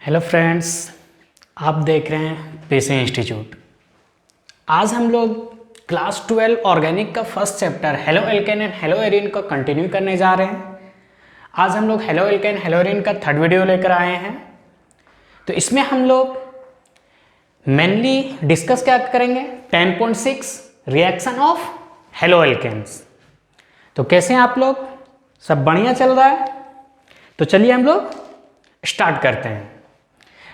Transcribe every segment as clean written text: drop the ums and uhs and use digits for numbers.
Hello friends, आप देख रहे हैं पीसी इंस्टीट्यूट। आज हम लोग क्लास 12 ऑर्गेनिक का first chapter halo alkane and hello arene को कंटिन्यू करने जा रहे हैं। आज हम लोग हेलो एल्केन हेलो एरीन का थर्ड वीडियो लेकर आए हैं। तो इसमें हम लोग मेनली डिस्कस क्या करेंगे, 10.6 रिएक्शन ऑफ हेलो एल्केन्स। तो कैसे हैं आप लोग? सब बढ़िया चल रहा है? तो चलिए हम लोग स्टार्ट करते हैं।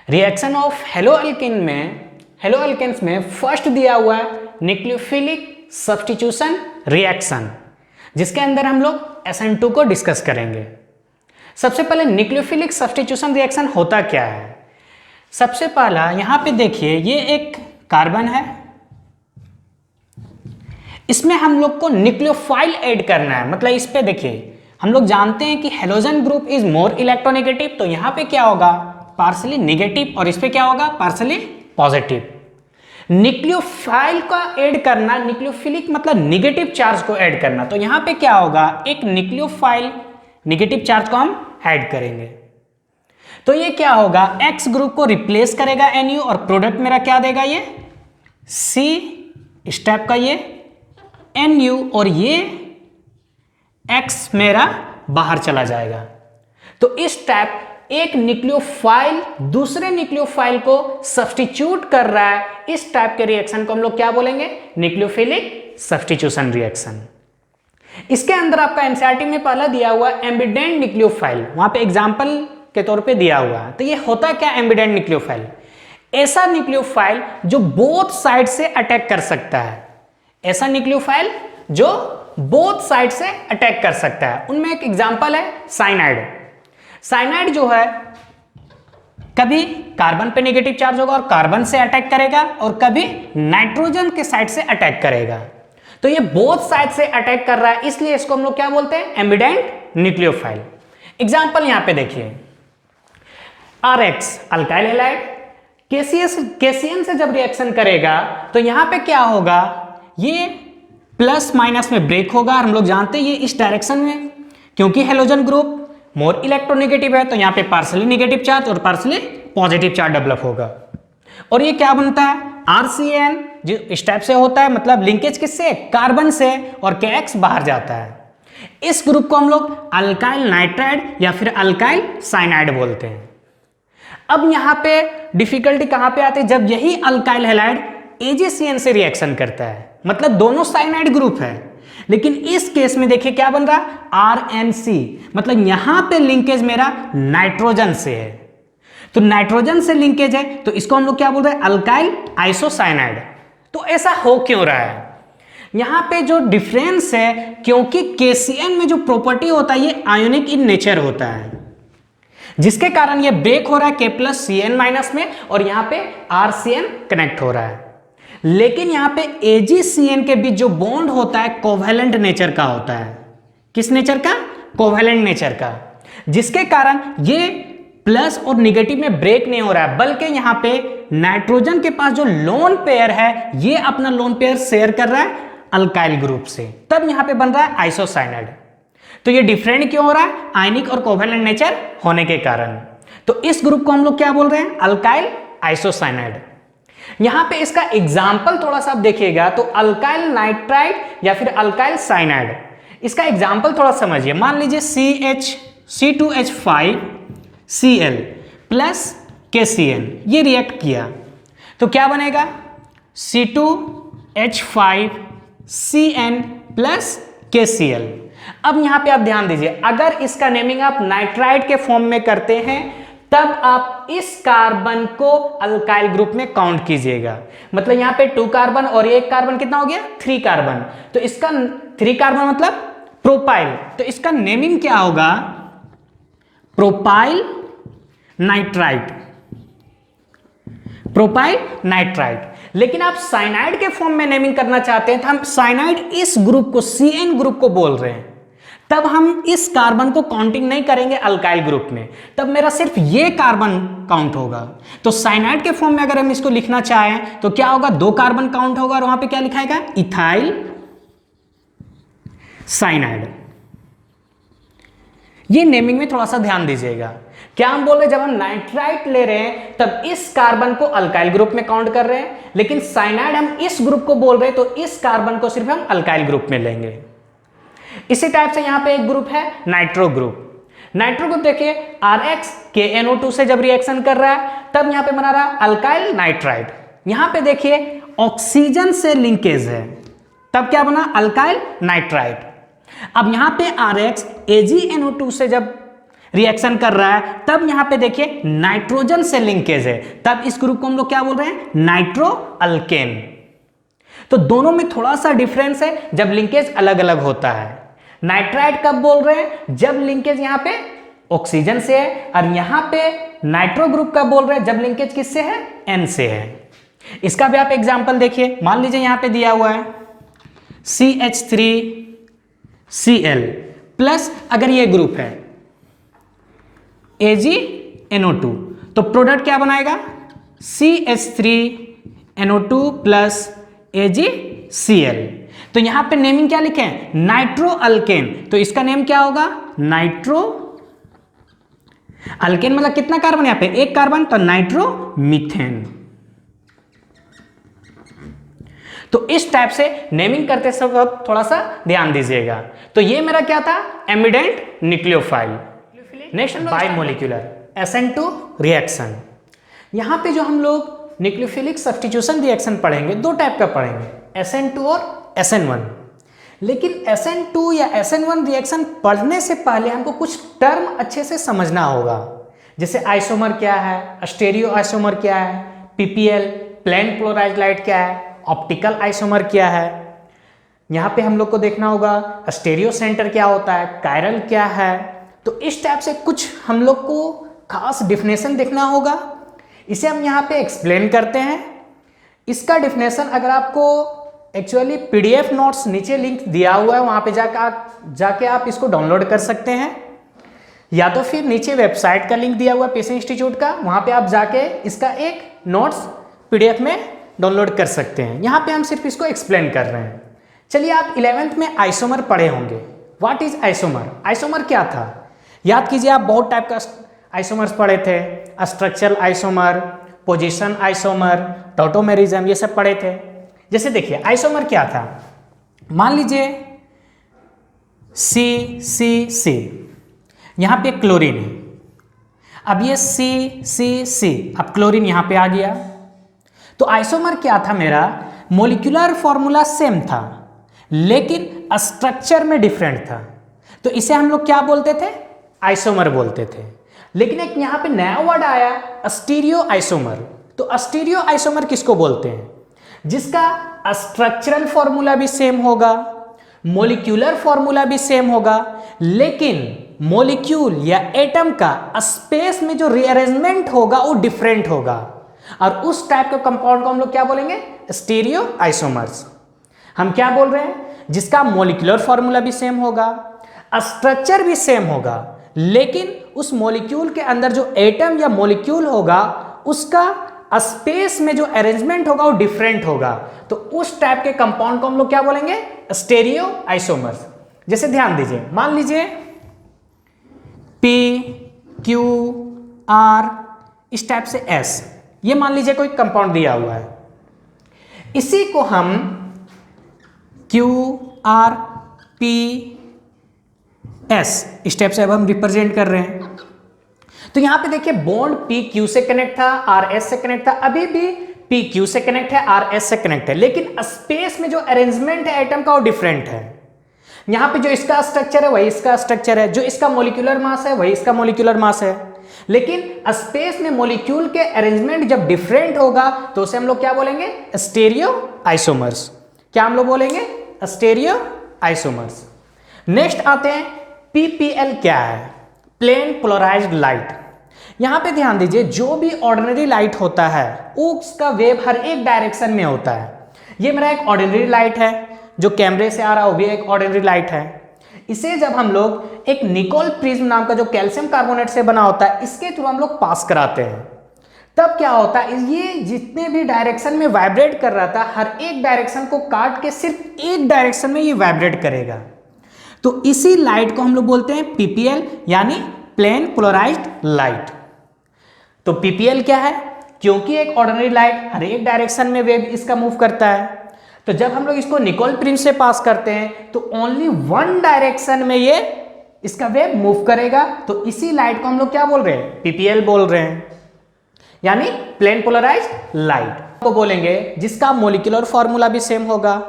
रिएक्शन ऑफ हेलो एल्केन्स में फर्स्ट दिया हुआ है न्यूक्लियोफिलिक सब्स्टिट्यूशन रिएक्शन, जिसके अंदर हम लोग SN2 को डिस्कस करेंगे। सबसे पहले न्यूक्लियोफिलिक सब्स्टिट्यूशन रिएक्शन होता क्या है? सबसे पहला यहां पे देखिए, ये एक कार्बन है, इसमें हम लोग को न्यूक्लियोफाइल ऐड करना है। मतलब इस पे देखिए, हम लोग जानते हैं कि halogen group is more electronegative, तो यहां पे क्या होगा, पार्सली नेगेटिव, और इस पे क्या होगा, पार्सली पॉजिटिव। न्यूक्लियोफाइल का ऐड करना, न्यूक्लियोफिलिक मतलब नेगेटिव चार्ज को ऐड करना, तो यहां पे क्या होगा, एक न्यूक्लियोफाइल नेगेटिव चार्ज को हम ऐड करेंगे। तो ये क्या होगा, X ग्रुप को रिप्लेस करेगा NU, और प्रोडक्ट मेरा क्या देगा, ये C स्टेप का ये NU, और ये X मेरा बाहर चला जाएगा। तो इस टाइप एक न्यूक्लियोफाइल दूसरे न्यूक्लियोफाइल को सब्स्टिट्यूट कर रहा है, इस टाइप के रिएक्शन को हम लोग क्या बोलेंगे, न्यूक्लियोफिलिक सब्स्टिट्यूशन रिएक्शन। इसके अंदर आपका एनसीईआरटी में पहला दिया हुआ एम्बिडेंट न्यूक्लियोफाइल, वहां पे एग्जांपल के तौर पे दिया हुआ है। तो ये होता क्या एम्बिडेंट न्यूक्लियोफाइल? ऐसा न्यूक्लियोफाइल जो बोथ साइड से अटैक कर सकता है, ऐसा न्यूक्लियोफाइल जो बोथ साइड से अटैक कर सकता है। उनमें एक एग्जांपल है साइनाइड। साइनाइड जो है कभी कार्बन पे नेगेटिव चार्ज होगा और कार्बन से अटैक करेगा, और कभी नाइट्रोजन के साइड से अटैक करेगा। तो ये बोथ साइड से अटैक कर रहा है, इसलिए इसको हम लोग क्या बोलते हैं, एम्बिडेंट न्यूक्लियोफाइल। एग्जांपल यहां पे देखिए, RX अल्काइल हैलाइड केसीएन से जब रिएक्शन करेगा तो यहां पे क्या होगा, ये प्लस माइनस में ब्रेक होगा। हम लोग जानते हैं ये इस डायरेक्शन में, क्योंकि हेलोजन ग्रुप मोर इलेक्ट्रोनेगेटिव है, तो यहां पे पार्सली नेगेटिव चार्ज और पार्सली पॉजिटिव चार्ज डेवलप होगा। और ये क्या बनता है, RCN जो इस टाइप से होता है, मतलब लिंकेज किससे, कार्बन से, और KX बाहर जाता है। इस ग्रुप को हम लोग अल्काइल नाइट्राइड या फिर अल्काइल साइनाइड बोलते हैं। अब यहां पे डिफिकल्टी कहां पे आती है, जब यही अल्काइल हैलाइड AgCN से रिएक्शन करता है, मतलब दोनों साइनाइड ग्रुप है, लेकिन इस केस में देखिए क्या बन रहा है, RNC, मतलब यहां पे लिंकेज मेरा नाइट्रोजन से है। तो नाइट्रोजन से लिंकेज है, तो इसको हम लोग क्या बोल रहे हैं, अल्काइल आइसोसाइनाइड। तो ऐसा हो क्यों रहा है, यहां पे जो डिफरेंस है, क्योंकि KCN में जो प्रॉपर्टी होता है ये आयोनिक इन नेचर होता है, जिसके कारण ये ब्रेक हो रहा है K+CN- में, और यहां पे RCN कनेक्ट हो रहा है। लेकिन यहां पे AgCN के बीच जो बॉन्ड होता है कोवेलेंट नेचर का होता है। किस नेचर का, कोवेलेंट नेचर का, जिसके कारण ये प्लस और निगेटिव में ब्रेक नहीं हो रहा है, बल्कि यहां पे नाइट्रोजन के पास जो लोन पेयर है, ये अपना लोन पेयर शेयर कर रहा है अल्काइल ग्रुप से, तब यहां पे बन रहा है आइसोसाइनाइड। तो ये डिफरेंट क्यों हो रहा है, आयनिक और कोवेलेंट नेचर होने के कारण। तो इस ग्रुप को हम लोग क्या बोल रहे हैं, अल्काइल आइसोसाइनाइड। यहां पे इसका एग्जाम्पल थोड़ा सा आप देखिएगा, तो अल्काइल नाइट्राइड या फिर अल्काइल साइनाइड, इसका एग्जाम्पल थोड़ा समझिए। मान लीजिए C2H5Cl प्लस KCN ये रिएक्ट किया, तो क्या बनेगा, C2H5Cn प्लस KCl। अब यहां पे आप ध्यान दीजिए, अगर इसका नेमिंग आप नाइट्राइड के फॉर्म में करते हैं, तब आप इस कार्बन को अल्काइल ग्रुप में काउंट कीजिएगा। मतलब यहां पे 2 कार्बन और 1 कार्बन कितना हो गया, 3 कार्बन। तो इसका 3 कार्बन मतलब प्रोपाइल, तो इसका नेमिंग क्या होगा, प्रोपाइल नाइट्राइड, प्रोपाइल नाइट्राइड। लेकिन आप साइनाइड के फॉर्म में नेमिंग करना चाहते हैं, तो हम साइनाइड इस ग्रुप को CN ग्रुप को बोल रहे हैं, तब हम इस कार्बन को काउंटिंग नहीं करेंगे अल्काइल ग्रुप में, तब मेरा सिर्फ ये कार्बन काउंट होगा। तो साइनाइड के फॉर्म में अगर हम इसको लिखना चाहें तो क्या होगा, 2 कार्बन काउंट होगा, और वहां पे क्या लिखाएगा, इथाइल साइनाइड। ये नेमिंग में थोड़ा सा ध्यान दीजिएगा। क्या हम बोल रहे हैं, जब हम नाइट्राइट ले रहे हैं तब इस कार्बन को अल्काइल ग्रुप में काउंट कर रहे हैं, लेकिन साइनाइड हम इस ग्रुप को बोल रहे हैं तो इस कार्बन को सिर्फ हम अल्काइल ग्रुप में लेंगे। इसी टाइप से यहां पे एक ग्रुप है नाइट्रो ग्रुप। नाइट्रो ग्रुप देखिए RX KNO2 से जब रिएक्शन कर रहा है तब यहां पे बना रहा है अल्काइल नाइट्राइड। यहां पे देखिए ऑक्सीजन से लिंकेज है तब क्या बना, अल्काइल नाइट्राइड। अब यहां पे RX AgNO2 से जब रिएक्शन कर रहा है तब यहां पे देखिए नाइट्रोजन से लिंकेज है, तब इस ग्रुप को हम लोग क्या बोल रहे हैं, नाइट्रो अल्केन। तो दोनों में थोड़ा सा डिफरेंस है जब लिंकेज अलग अलग होता है। नाइट्राइड कब बोल रहे हैं, जब लिंकेज यहां पे ऑक्सीजन से है, और यहां पे नाइट्रो ग्रुप का बोल रहे हैं जब लिंकेज किससे है, N से है। इसका भी आप एग्जांपल देखिए, मान लीजिए यहां पे दिया हुआ है CH3Cl प्लस, अगर ये ग्रुप है AgNO2 तो प्रोडक्ट क्या बनाएगा, CH3NO2 प्लस AgCl। तो यहां पे नेमिंग क्या लिखे हैं, नाइट्रो अल्केन, तो इसका नेम क्या होगा, नाइट्रो अल्केन। मतलब कितना कार्बन यहां पे, एक कार्बन, तो नाइट्रो मीथेन। तो इस टाइप से नेमिंग करते समय थोड़ा सा ध्यान दीजिएगा। तो ये मेरा क्या था, ambident nucleophile. Next bimolecular SN2 reaction. यहां पे जो हम लोग न्यूक्लियोफिलिक सब्स्टिट्यूशन रिएक्शन पढ़ेंगे, दो टाइप का पढ़ेंगे, SN2 और SN1। लेकिन SN2 या SN1 रिएक्शन पढ़ने से पहले हमको कुछ टर्म अच्छे से समझना होगा, जैसे आइसोमर क्या है, स्टेरियो आइसोमर क्या है, PPL प्लेन पोलराइज्ड लाइट क्या है, ऑप्टिकल आइसोमर क्या है। यहाँ पे हम लोग को देखना होगा स्टेरियो सेंटर क्या होता है, कायरल क्या है। तो इस टाइप से कुछ हम लोग को खास डिफिनेशन देखना होगा, इसे हम यहाँ पे एक्सप्लेन करते हैं। इसका डिफिनेशन अगर आपको एक्चुअली PDF नोट्स नीचे लिंक दिया हुआ है, वहाँ पे जाके आप इसको डाउनलोड कर सकते हैं, या तो फिर नीचे वेबसाइट का लिंक दिया हुआ है पीसी इंस्टीट्यूट का, वहाँ पे आप जाके इसका एक नोट्स PDF में डाउनलोड कर सकते हैं। यहाँ पे हम सिर्फ इसको एक्सप्लेन कर रहे हैं। चलिए, आप 11th में आइसोमर पढ़े होंगे। व्हाट इज आइसोमर, आइसोमर क्या था, याद कीजिए। आप बहुत टाइप का आइसोमर्स पढ़े थे, structural isomer, position isomer, tautomerism, ये सब पढ़े थे। जैसे देखिए आइसोमर क्या था, मान लीजिए CCC, यहाँ पे क्लोरीन है, अब ये CCC, अब क्लोरीन यहाँ पे आ गया। तो आइसोमर क्या था मेरा, मॉलिक्यूलर फॉर्मूला सेम था लेकिन स्ट्रक्चर में डिफरेंट था, तो इसे हम लोग क्या बोलते थे, आइसोमर बोलते थे। लेकिन एक यहाँ पे नया वर्ड आया स्टीरियो आइसोमर। तो स्टीरियो आइसोमर किसको बोलते हैं, जिसका स्ट्रक्चरल फॉर्मूला भी सेम होगा, मॉलिक्यूलर फॉर्मूला भी सेम होगा, लेकिन मॉलिक्यूल या एटम का स्पेस में जो रीअरेंजमेंट होगा वो डिफरेंट होगा, और उस टाइप के कंपाउंड को हम लोग क्या बोलेंगे, स्टीरियो आइसोमर्स। हम क्या बोल रहे हैं, जिसका मॉलिक्यूलर फॉर्मूला भी सेम होगा, स्ट्रक्चर भी सेम होगा, लेकिन उस मॉलिक्यूल के अंदर जो एटम या मॉलिक्यूल होगा उसका स्पेस में जो अरेंजमेंट होगा वो डिफरेंट होगा। तो उस टाइप के कंपाउंड को हम लोग क्या बोलेंगे, स्टीरियो आइसोमर्स। जैसे ध्यान दीजिए, मान लीजिए PQR इस टाइप से S, ये मान लीजिए कोई कंपाउंड दिया हुआ है, इसी को हम QRPS इस टाइप से अब हम रिप्रेजेंट कर रहे हैं। तो यहां पे देखिए बॉन्ड PQ से कनेक्ट था, RS से कनेक्ट था, अभी भी PQ से कनेक्ट है, RS से कनेक्ट है, लेकिन स्पेस में जो अरेंजमेंट है एटम का वो डिफरेंट है। यहां पे जो इसका स्ट्रक्चर है वही इसका स्ट्रक्चर है, जो इसका मॉलिक्यूलर मास है वही इसका मॉलिक्यूलर मास है, लेकिन स्पेस में मॉलिक्यूल के अरेंजमेंट जब डिफरेंट होगा तो उसे हम लोग क्या बोलेंगे, स्टीरियो आइसोमर्स। क्या हम लोग बोलेंगे, स्टीरियो आइसोमर्स। नेक्स्ट आते हैं PPL क्या है, प्लेन पोलराइज्ड लाइट। यहां पे ध्यान दीजिए, जो भी ऑर्डिनरी लाइट होता है उसका वेव हर एक डायरेक्शन में होता है। ये मेरा एक ऑर्डिनरी लाइट है जो कैमरे से आ रहा है, वो भी एक ऑर्डिनरी लाइट है। इसे जब हम लोग एक निकोल प्रिज्म नाम का जो कैल्शियम कार्बोनेट से बना होता है, इसके थ्रू हम लोग पास कराते हैं, तब क्या होता है, ये जितने भी डायरेक्शन में वाइब्रेट कर रहा था हर एक डायरेक्शन को काट के सिर्फ एक डायरेक्शन में ये वाइब्रेट करेगा। तो इसी लाइट को हम लोग बोलते हैं पीपीएल यानी प्लेन पोलराइज्ड लाइट। तो पीपीएल क्या है? क्योंकि एक ऑर्डिनरी लाइट हर एक डायरेक्शन में वेव इसका मूव करता है, तो जब हम लोग इसको निकोल प्रिंस से पास करते हैं तो ओनली वन डायरेक्शन में ये इसका वेव मूव करेगा। तो इसी लाइट को हम लोग क्या बोल रहे हैं? पीपीएल बोल रहे हैं, यानी प्लेन पोलराइज्ड लाइट को बोलेंगे, जिसका मॉलिक्यूलर फॉर्मूला भी सेम होगा,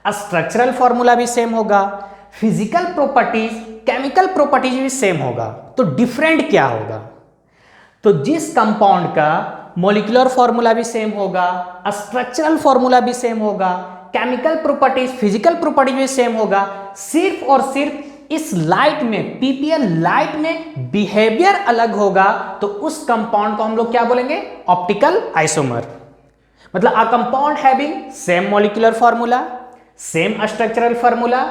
स्ट्रक्चरल फॉर्मूला भी सेम होगा, फिजिकल प्रॉपर्टीज, केमिकल प्रॉपर्टीज भी सेम होगा। तो डिफरेंट क्या होगा? तो जिस कंपाउंड का मॉलिक्यूलर फॉर्मूला भी सेम होगा, स्ट्रक्चरल फॉर्मूला भी सेम होगा, केमिकल प्रॉपर्टीज, फिजिकल प्रॉपर्टीज भी सेम होगा, सिर्फ और सिर्फ इस लाइट में, पीपीएल लाइट में बिहेवियर अलग होगा, तो उस कंपाउंड को हम लोग क्या बोलेंगे? Optical isomer. मतलब a compound having same molecular formula, same structural formula,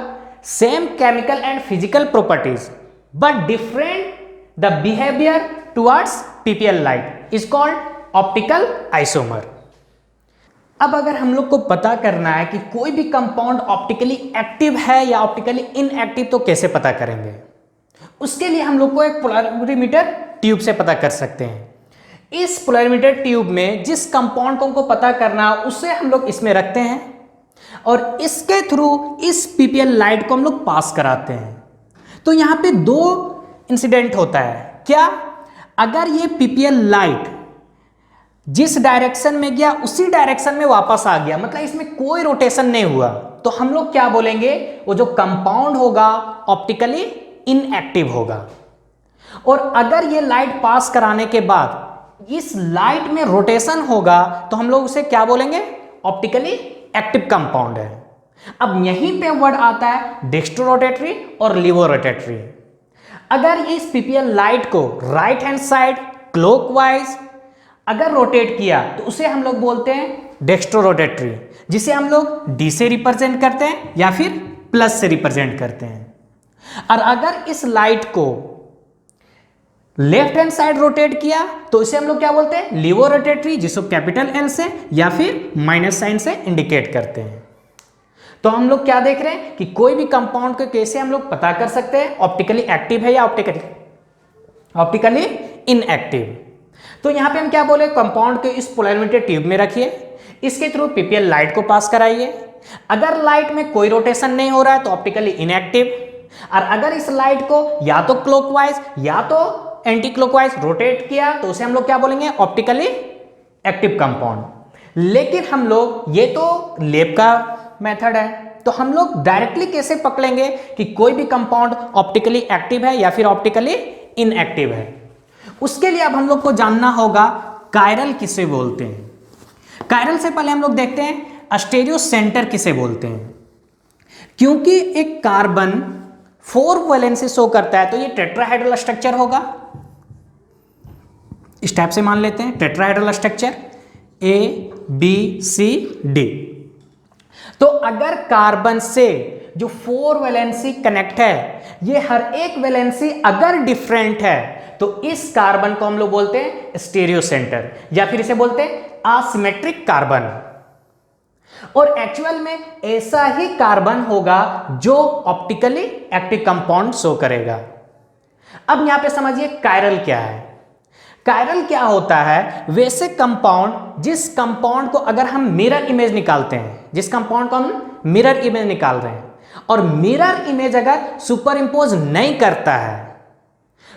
same chemical and physical properties, but different the behaviour towards PPL light is called optical isomer. अब अगर हम लोग को पता करना है कि कोई भी कंपाउंड ऑप्टिकली एक्टिव है या ऑप्टिकली इनएक्टिव, तो कैसे पता करेंगे? उसके लिए हम लोग को एक पोलरिमीटर ट्यूब से पता कर सकते हैं। इस पोलरिमीटर ट्यूब में जिस कंपाउंड को हमको पता करना है उसे हम लोग इसमें रखते हैं और इसके थ्रू इस पीपीएल लाइट को हम लोग पास कराते हैं। तो यहाँ पे दो इंसिडेंट होता है। क्या? अगर ये पीपीएल लाइट जिस डायरेक्शन में गया उसी डायरेक्शन में वापस आ गया, मतलब इसमें कोई रोटेशन नहीं हुआ, तो हम लोग क्या बोलेंगे? वो जो कंपाउंड होगा ऑप्टिकली इनएक्टिव होगा। और अगर ये लाइट पास कराने के बाद इस लाइट में रोटेशन होगा तो हम लोग उसे क्या बोलेंगे? ऑप्टिकली एक्टिव कंपाउंड है। अब यहीं पे वर्ड आता है डेक्स्ट्रोरोटेटरी और लीवोरोटेटरी। अगर इस पीपीएल लाइट को राइट हैंड साइड क्लॉकवाइज अगर रोटेट किया तो उसे हम लोग बोलते हैं डेक्स्ट्रोरोटेटरी, जिसे हम लोग डी से रिप्रेजेंट करते हैं या फिर प्लस से रिप्रेजेंट करते हैं। और अगर इस लाइट को लेफ्ट हैंड साइड रोटेट किया तो इसे हम लोग क्या बोलते हैं? लीवोरोटेटरी, जिसको कैपिटल एल से या फिर माइनस साइन से इंडिकेट करते हैं। तो हम लोग क्या देख रहे हैं कि कोई भी कंपाउंड को कैसे हम लोग पता कर सकते हैं ऑप्टिकली एक्टिव है या ऑप्टिकली इनएक्टिव। तो यहां पे हम क्या बोले? कंपाउंड को इस पोलरिमीटर ट्यूब में रखिए, इसके थ्रू पीपीएल लाइट को पास कराइए। अगर लाइट में कोई रोटेशन नहीं हो रहा है तो ऑप्टिकली इनएक्टिव, और अगर इस लाइट को या तो क्लॉकवाइज या तो एंटी क्लॉकवाइज रोटेट किया तो उसे हम लोग क्या बोलेंगे? Optically active compound. लेकिन हम लोग, ये तो लैब का मेथड है, तो हम लोग डायरेक्टली कैसे पकड़ेंगे कि कोई भी कंपाउंड ऑप्टिकली एक्टिव है या फिर ऑप्टिकली इनएक्टिव है? उसके लिए अब हम लोग को जानना होगा कायरल किसे बोलते हैं। कायरल से पहले हम लोग देखते हैं स्टीरियो सेंटर किसे बोलते हैं। क्योंकि एक कार्बन 4 वैलेंसी शो करता है तो ये टेट्राहेड्रल स्ट्रक्चर होगा। इस टाइप से मान लेते हैं टेट्राहेड्रल स्ट्रक्चर ABCD। तो अगर कार्बन से जो 4 वैलेंसी कनेक्ट है, ये हर एक वैलेंसी अगर डिफरेंट है तो इस कार्बन को हम लोग बोलते हैं स्टीरियो सेंटर, या फिर इसे बोलते हैं असिमेट्रिक कार्बन। और एक्चुअल में ऐसा ही कार्बन होगा जो ऑप्टिकली एक्टिव कंपाउंड शो करेगा। अब यहां पे समझिए कायरल क्या है। कायरल क्या होता है? वैसे कंपाउंड जिस कंपाउंड को अगर हम मिरर इमेज निकालते हैं, जिस कंपाउंड को हम मिरर इमेज निकाल रहे हैं और मिरर इमेज अगर सुपर इंपोज नहीं करता है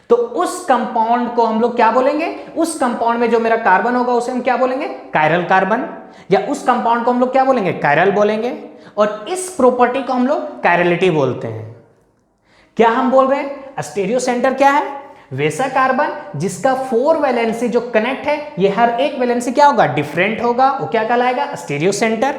तो उस कंपाउंड को हम लोग क्या बोलेंगे? उस कंपाउंड में जो मेरा कार्बन होगा उसे हम क्या बोलेंगे? Chiral carbon. या उस कंपाउंड को हम लोग क्या बोलेंगे? कायरल बोलेंगे। और इस प्रॉपर्टी को हम लोग कायरलिटी बोलते हैं। क्या हम बोल रहे हैं? स्टीरियो सेंटर क्या है? वैसा कार्बन जिसका 4 वैलेंसी जो कनेक्ट है, ये हर एक वैलेंसी क्या होगा? डिफरेंट होगा, वो क्या कहलाएगा? Stereo centre.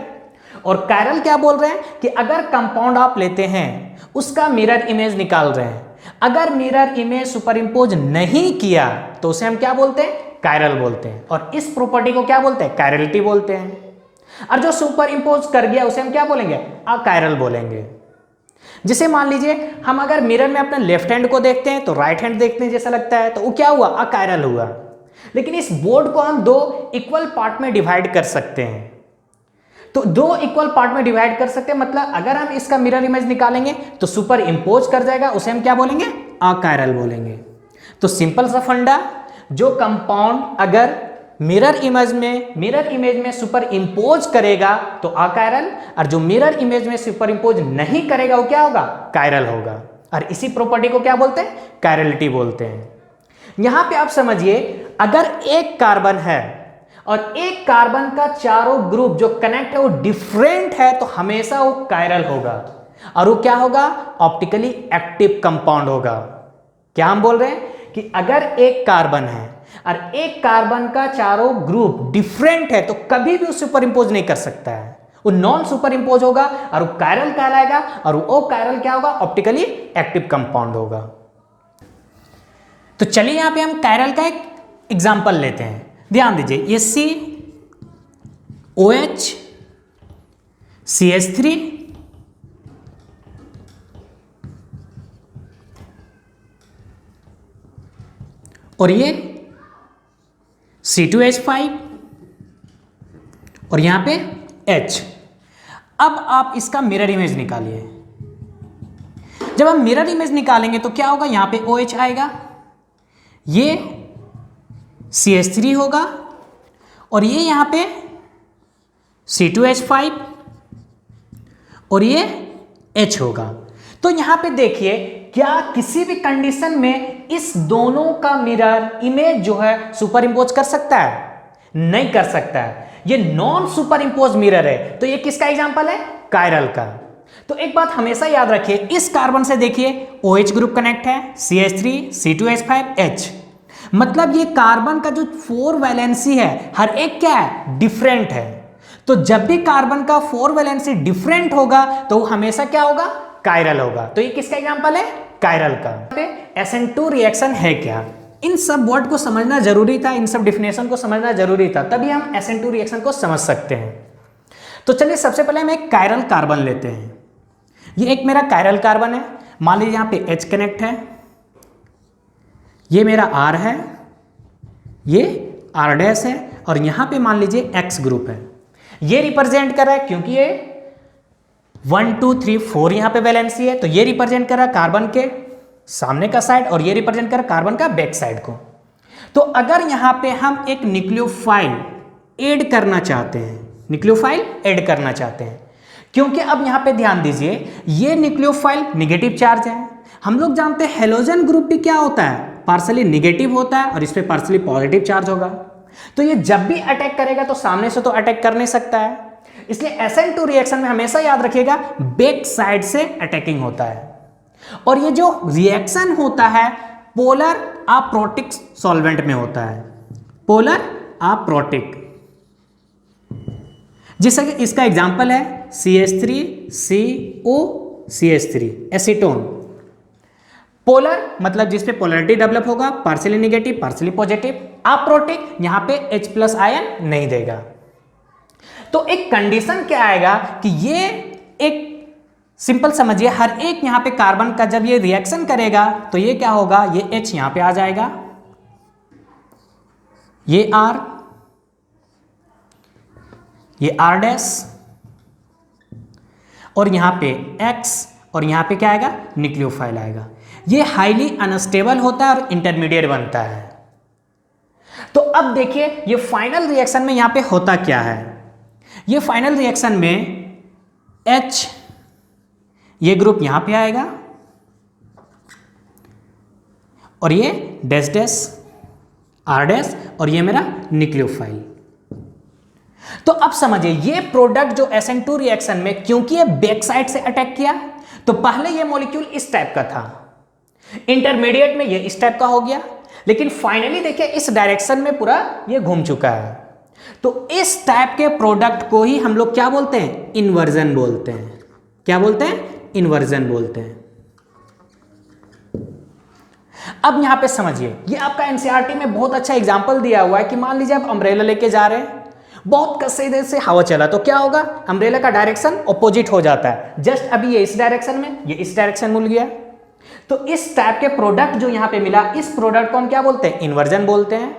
और कायरल क्या बोल रहे हैं कि अगर कंपाउंड आप लेते हैं, उसका मिरर इमेज निकाल रहे हैं, अगर मिरर इमेज सुपर इंपोज नहीं किया तो उसे हम क्या बोलते हैं? कायरल बोलते हैं। और इस प्रॉपर्टी को क्या बोलते हैं? कायरलिटी बोलते हैं। और जो सुपर इंपोज कर गया उसे हम क्या बोलेंगे? अकायरल बोलेंगे। जिसे मान लीजिए हम अगर मिरर में अपने लेफ्ट हैंड को देखते हैं तो राइट हैंड देखने जैसा लगता है, तो वो क्या हुआ? अकायरल हुआ। लेकिन इस बोर्ड को हम 2 इक्वल पार्ट में डिवाइड कर सकते हैं। तो दो इक्वल पार्ट में डिवाइड कर सकते हैं, मतलब अगर हम इसका मिरर इमेज निकालेंगे तो सुपर इंपोज कर जाएगा, उसे हम क्या बोलेंगे, अकायरल बोलेंगे। तो सिंपल सा फंडा, जो कंपाउंड अगर मिरर इमेज में सुपर इंपोज करेगा तो अकायरल, और जो मिरर इमेज में सुपर इंपोज नहीं करेगा वो क्या होगा, कायरल होगा। और इसी प्रॉपर्टी को क्या बोलते हैं, कायरलिटी बोलते हैं। यहां पे आप समझिए, अगर एक कार्बन है और एक कार्बन का चारों ग्रुप जो कनेक्ट है वो डिफरेंट है तो हमेशा वो कायरल होगा, और वो क्या होगा, ऑप्टिकली एक्टिव कंपाउंड होगा। क्या हम बोल रहे हैं कि अगर एक कार्बन है और एक कार्बन का चारों ग्रुप डिफरेंट है तो कभी भी उस सुपर इंपोज नहीं कर सकता है, वो नॉन सुपर इंपोज होगा और वो कायरल कहलाएगा, और वो कायरल क्या होगा, ऑप्टिकली एक्टिव कंपाउंड होगा। तो चलिए यहां पे हम कायरल का एक एग्जांपल लेते हैं। ध्यान दीजिए, ये COH CH3 और ये C2H5 और यहां पे H। अब आप इसका मिरर इमेज निकालिए। जब हम मिरर इमेज निकालेंगे तो क्या होगा, यहां पे OH आएगा, ये CH3 होगा और ये यहां पे C2H5 और ये H होगा। तो यहां पे देखिए, क्या किसी भी कंडीशन में इस दोनों का मिरर इमेज जो है सुपर इंपोज कर सकता है, नहीं कर सकता है। ये नॉन सुपर इंपोज मिरर है, तो ये किसका एग्जांपल है, कायरल का। तो एक बात हमेशा याद रखिए, इस कार्बन से देखिए OH ग्रुप कनेक्ट है, CH3 C2H5 H, मतलब ये कार्बन का जो 4 वैलेंसी है हर एक क्या है, डिफरेंट है। तो जब भी कार्बन का 4 वैलेंसी डिफरेंट होगा तो वो हमेशा क्या होगा, कायरल होगा। तो ये किसका एग्जांपल है, कायरल का। SN2 रिएक्शन है क्या, इन सब वर्ड को समझना जरूरी था, इन सब डिफिनेशन को समझना जरूरी था, तभी हम SN2 रिएक्शन को समझ सकते हैं। तो चलिए सबसे पहले हम एक कायरल कार्बन लेते हैं। ये एक मेरा कायरल कार्बन है, मान लीजिए यहां पे H कनेक्ट है, ये मेरा R है, ये R डैश है, और यहां पे मान लीजिए X ग्रुप है। ये रिप्रेजेंट कर रहा है क्योंकि ये 1 2 3 4 यहां पे वैलेंसी है, तो ये रिप्रेजेंट कर रहा है कार्बन के सामने का साइड और ये रिप्रेजेंट कर रहा है कार्बन का बैक साइड को। तो अगर यहां पे हम एक न्यूक्लियोफाइल ऐड करना चाहते हैं, न्यूक्लियोफाइल ऐड करना चाहते हैं, क्योंकि अब यहां पे ध्यान दीजिए, ये न्यूक्लियोफाइल निगेटिव चार्ज है। हम लोग जानते हैं हेलोजन ग्रुप भी क्या होता है, पार्सली निगेटिव होता है और इस पे पार्सली पॉजिटिव चार्ज होगा। तो ये जब भी अटैक करेगा तो सामने से तो अटैक कर नहीं सकता है, इसलिए SN2 रिएक्शन में हमेशा याद रखिएगा बैक साइड से अटैकिंग होता है। और ये जो रिएक्शन होता है पोलर अप्रोटिक सॉल्वेंट में होता है, पोलर अप्रोटिक, जैसे कि इसका एग्जांपल है CH3COCH3 एसीटोन। पोलर मतलब जिसपे पोलरिटी डेवलप होगा, partially negative partially positive. Aprotic, यहां पे H+ आयन नहीं देगा। तो एक कंडीशन क्या आएगा कि ये एक सिंपल समझिए, हर एक यहां पे कार्बन का जब ये रिएक्शन करेगा तो ये क्या होगा, ये H यहां पे आ जाएगा, ये R, ये R डैश, और यहां पे X, और यहां पे क्या आएगा, न्यूक्लियोफाइल आएगा। ये हाईली अनस्टेबल होता है और इंटरमीडिएट बनता है। तो अब देखिए ये फाइनल रिएक्शन में यहां पे होता क्या है, ये फाइनल रिएक्शन में H, ये ग्रुप यहां पे आएगा और ये डैश डैश R डैश, और ये मेरा न्यूक्लियोफाइल। तो अब समझिए ये प्रोडक्ट जो SN2 रिएक्शन में, क्योंकि ये बैक साइड से अटैक किया तो पहले ये मॉलिक्यूल इस टाइप का था, इंटरमीडिएट में ये इस टाइप का हो गया, लेकिन फाइनली देखिए इस डायरेक्शन में पूरा ये घूम चुका है। तो इस टाइप के प्रोडक्ट को ही हम लोग क्या बोलते हैं, इन्वर्जन बोलते हैं। क्या बोलते हैं, इन्वर्जन बोलते हैं। अब यहां पे समझिए, ये आपका एनसीईआरटी में बहुत अच्छा एग्जांपल दिया हुआ है कि मान लीजिए आप अम्ब्रेला लेके जा रहे हैं, बहुत कसे देर से हवा चला तो क्या होगा, अम्ब्रेला का डायरेक्शन ऑपोजिट हो जाता है। जस्ट अभी ये इस डायरेक्शन में, ये इस डायरेक्शन मिल गया। तो इस टाइप के प्रोडक्ट जो यहां पे मिला, इस प्रोडक्ट को हम क्या बोलते हैं, इन्वर्जन बोलते हैं।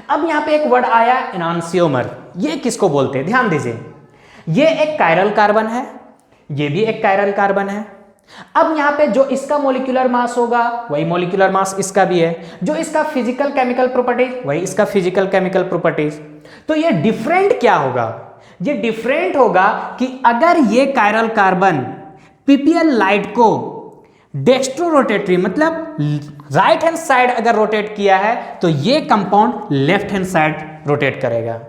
अब यहां पे एक वर्ड आया एनांसियोमर, ये किसको बोलते हैं, ध्यान दीजिए। ये एक कायरल कार्बन है, ये भी एक कायरल कार्बन है। अब यहां पे जो इसका मोलिकुलर मास होगा वही मोलिकुलर मास इसका भी है, जो इसका फिजिकल केमिकल प्रॉपर्टीज वही इसका फिजिकल केमिकल प्रॉपर्टीज। तो ये डिफरेंट क्या होगा, ये डिफरेंट होगा कि अगर ये कायरल कार्बन पीपीएल लाइट को डेक्स्ट्रो रोटेटरी मतलब राइट हैंड साइड अगर रोटेट किया है तो ये compound left hand side rotate करेगा।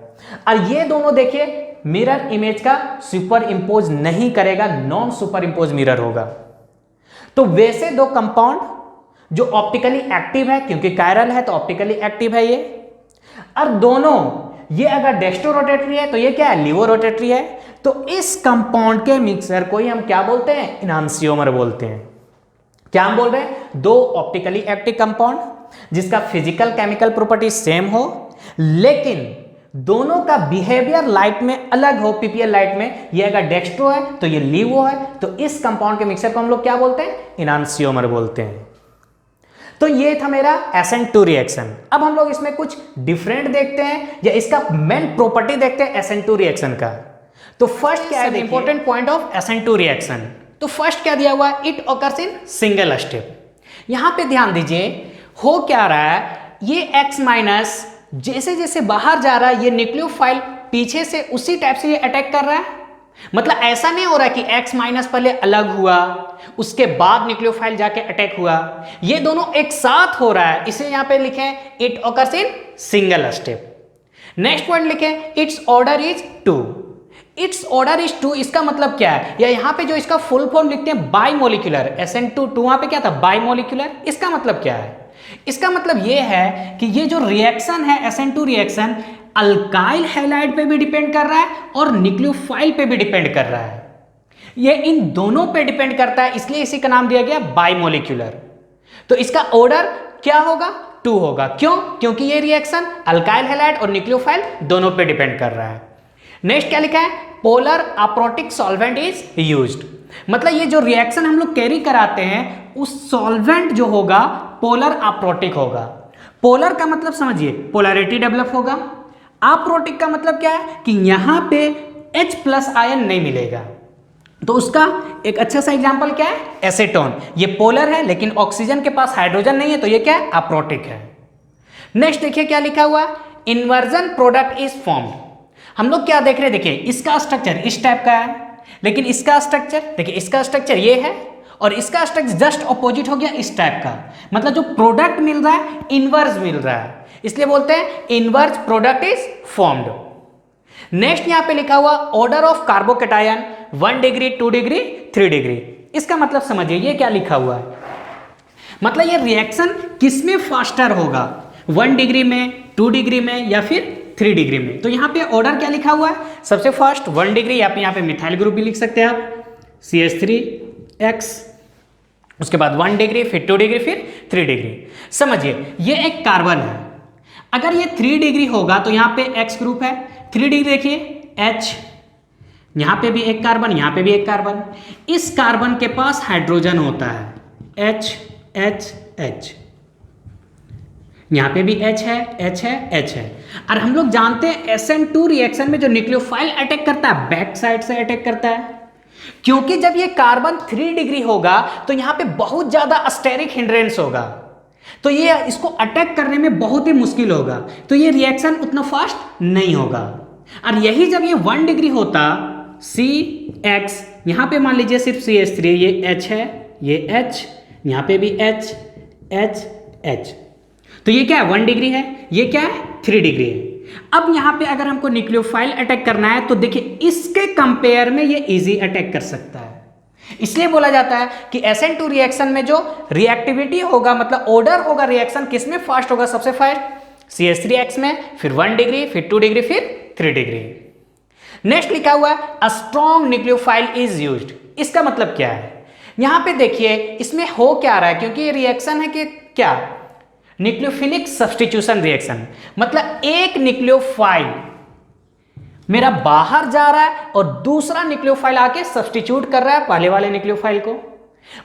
और ये दोनों देखिए मिरर इमेज का सुपर इंपोज नहीं करेगा, नॉन सुपर इंपोज मिरर होगा। तो वैसे दो कंपाउंड जो ऑप्टिकली एक्टिव है, क्योंकि कायरल है तो ऑप्टिकली एक्टिव है ये, और दोनों ये अगर डेक्स्ट्रो रोटेटरी है तो ये क्या है, लिवो रोटेटरी है। तो इस कंपाउंड के मिक्सर को ही हम क्या बोलते हैं, इनांसियोमर बोलते हैं। क्या हम बोल रहे हैं, दो ऑप्टिकली एक्टिव कंपाउंड जिसका फिजिकल केमिकल प्रॉपर्टी सेम हो लेकिन दोनों का बिहेवियर लाइट में अलग हो। पीपीएल लाइट में ये अगर डेक्स्ट्रो है तो ये लिवो है, तो इस कंपाउंड के मिक्सर को हम लोग क्या बोलते हैं, इनांसियोमर बोलते हैं। तो ये था मेरा SN2 रिएक्शन। अब हम लोग इसमें कुछ डिफरेंट देखते हैं या इसका मेन प्रॉपर्टी देखते हैं SN2 रिएक्शन का। तो फर्स्ट क्या है, important point of SN2 reaction. तो फर्स्ट क्या दिया हुआ है, it occurs in single step. यहां पे ध्यान दीजिए हो क्या रहा है, ये X माइनस जैसे जैसे बाहर जा रहा है ये न्यूक्लियोफाइल पीछे से उसी टाइप से ये अटैक कर रहा है। मतलब ऐसा नहीं हो रहा कि X माइनस पहले अलग हुआ उसके बाद न्यूक्लियोफाइल जाके अटैक हुआ, ये दोनों एक साथ हो रहा है। इसे यहां पे लिखें it occurs in single step. Next point लिखें its order is 2। Its order is 2 इसका मतलब क्या है, या यहां पे जो इसका फुल फॉर्म लिखते हैं बाइमोलिकुलर, SN2 वहां पे क्या था, बाइमोलिकुलर। इसका मतलब क्या है, इसका मतलब ये है कि ये जो रिएक्शन है SN2 रिएक्शन अल्काइल हैलाइड पे भी डिपेंड कर रहा है और न्यूक्लियोफाइल पे भी डिपेंड कर रहा है। ये इन दोनों पे डिपेंड करता है, इसलिए इसी का नाम दिया गया बाइमोलिकुलर। तो इसका ऑर्डर क्या होगा, 2 होगा। क्यों, क्योंकि ये रिएक्शन अल्काइल हैलाइड और न्यूक्लियोफाइल दोनों पे डिपेंड कर रहा है। नेक्स्ट क्या लिखा है, polar aprotic solvent is used. मतलब ये जो रिएक्शन हम लोग कैरी कराते हैं उस सॉल्वेंट जो होगा पोलर अप्रोटिक होगा। पोलर का मतलब समझिए पोलैरिटी डेवलप होगा, अप्रोटिक का मतलब क्या है कि यहां पे H+ आयन नहीं मिलेगा। तो उसका एक अच्छा सा एग्जांपल क्या है, एसीटोन। ये पोलर है लेकिन ऑक्सीजन के पास हाइड्रोजन नहीं है तो ये क्या है, अप्रोटिक है। नेक्स्ट देखिए क्या लिखा हुआ है, इन्वर्जन प्रोडक्ट इज फॉर्म्ड। हम लोग क्या देख रहे हैं, देखिए इसका स्ट्रक्चर इस टाइप का है लेकिन इसका स्ट्रक्चर देखिए, इसका स्ट्रक्चर ये है और इसका स्ट्रक्चर जस्ट अपोजिट हो गया इस टाइप का। मतलब जो प्रोडक्ट मिल रहा है इनवर्स मिल रहा है, इसलिए बोलते हैं inverse product is formed. Next यहां पे लिखा हुआ order of carbocation 1 degree 2 degree 3 degree. इसका मतलब समझिए ये क्या लिखा हुआ है, मतलब ये रिएक्शन किसमें फास्टर होगा, 1 डिग्री में, 2 डिग्री में या फिर 3 डिग्री में। तो यहां पे ऑर्डर क्या लिखा हुआ है, सबसे फर्स्ट 1 डिग्री, या यहां पे मिथाइल ग्रुप भी लिख सकते हैं आप CH3X, उसके बाद 1 डिग्री, फिर 2 डिग्री, फिर 3 डिग्री। समझिए ये एक कार्बन है, अगर ये 3 डिग्री होगा तो यहां पे X ग्रुप है, 3 डिग्री देखिए H, यहां पे भी एक कार्बन, यहां पे भी एक कार्बन। इस कार्बन के पास हाइड्रोजन होता है H H H, यहां पे भी H है H है H है। और हम लोग जानते हैं SN2 रिएक्शन में जो न्यूक्लियोफाइल अटैक करता है बैक साइड से अटैक करता है, क्योंकि जब ये कार्बन 3 डिग्री होगा तो यहां पे बहुत ज्यादा स्टेरिक हिंड्रेंस होगा, तो ये इसको अटैक करने में बहुत ही मुश्किल होगा, तो ये रिएक्शन उतना फास्ट नहीं होगा। और यही जब ये 1 डिग्री होता CX, यहां पे मान लीजिए सिर्फ CH3, ये H है, ये H, यहां पे भी H H H, तो ये क्या है 1 डिग्री है, ये क्या है 3 डिग्री है। अब यहां पे अगर हमको न्यूक्लियोफाइल अटैक करना है तो देखिए इसके कंपेयर में ये इजी अटैक कर सकता है, इसलिए बोला जाता है कि SN2 रिएक्शन में जो रिएक्टिविटी होगा, मतलब ऑर्डर होगा रिएक्शन किसमें फास्ट होगा, सबसे फास्ट CH3X में, फिर 1 डिग्री, फिर 2 डिग्री, फिर 3 डिग्री। नेक्स्ट लिखा हुआ है a strong nucleophile is used. इसका मतलब क्या है, यहां पे देखिए इसमें हो क्या रहा है, क्योंकि ये रिएक्शन है कि क्या, न्यूक्लियोफिलिक सब्स्टिट्यूशन रिएक्शन। मतलब एक न्यूक्लियोफाइल मेरा बाहर जा रहा है और दूसरा न्यूक्लियोफाइल आके सब्स्टिट्यूट कर रहा है पहले वाले न्यूक्लियोफाइल को।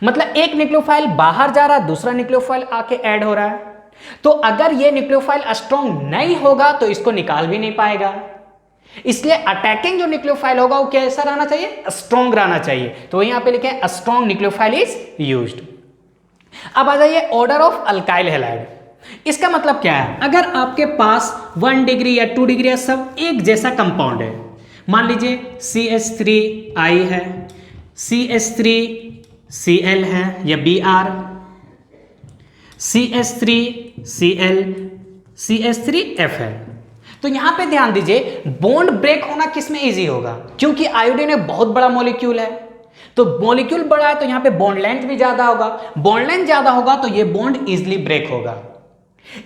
मतलब एक न्यूक्लियोफाइल बाहर जा रहा है, दूसरा न्यूक्लियोफाइल आके ऐड हो रहा है। तो अगर ये न्यूक्लियोफाइल स्ट्रॉन्ग नहीं होगा तो इसको निकाल भी नहीं पाएगा, इसलिए अटैकिंग जो न्यूक्लियोफाइल होगा वो कैसा रहना चाहिए, स्ट्रॉन्ग रहना चाहिए। तो यहां पे लिखे हैं स्ट्रॉन्ग न्यूक्लियोफाइल इज यूज्ड। अब आ जाइए ऑर्डर ऑफ अल्काइल हैलाइड। इसका मतलब क्या है, अगर आपके पास 1 डिग्री या 2 डिग्री या सब एक जैसा कंपाउंड है, मान लीजिए CH3I है, CH3Cl है या Br, CH3Cl, CH3F है। तो यहां पे ध्यान दीजिए बॉन्ड ब्रेक होना किस में इजी होगा, क्योंकि आयोडीन एक बहुत बड़ा मॉलिक्यूल है। तो मॉलिक्यूल बड़ा है तो यहां पे बॉन्ड लेंथ भी ज्यादा होगा, बॉन्ड लेंथ ज्यादा होगा तो ये बॉन्ड इजीली ब्रेक होगा।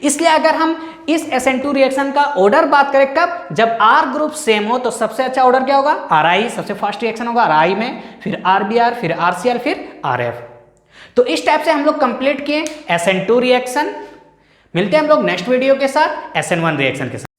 इसलिए अगर हम इस SN2 रिएक्शन का ऑर्डर बात करें कब, जब R ग्रुप सेम हो तो सबसे अच्छा ऑर्डर क्या होगा, RI, सबसे फास्ट रिएक्शन होगा RI में, फिर RBr, फिर RCl, फिर RF। तो इस टाइप से हम लोग कंप्लीट किए SN2 रिएक्शन। मिलते हैं हम लोग नेक्स्ट वीडियो के साथ SN1 रिएक्शन के साथ।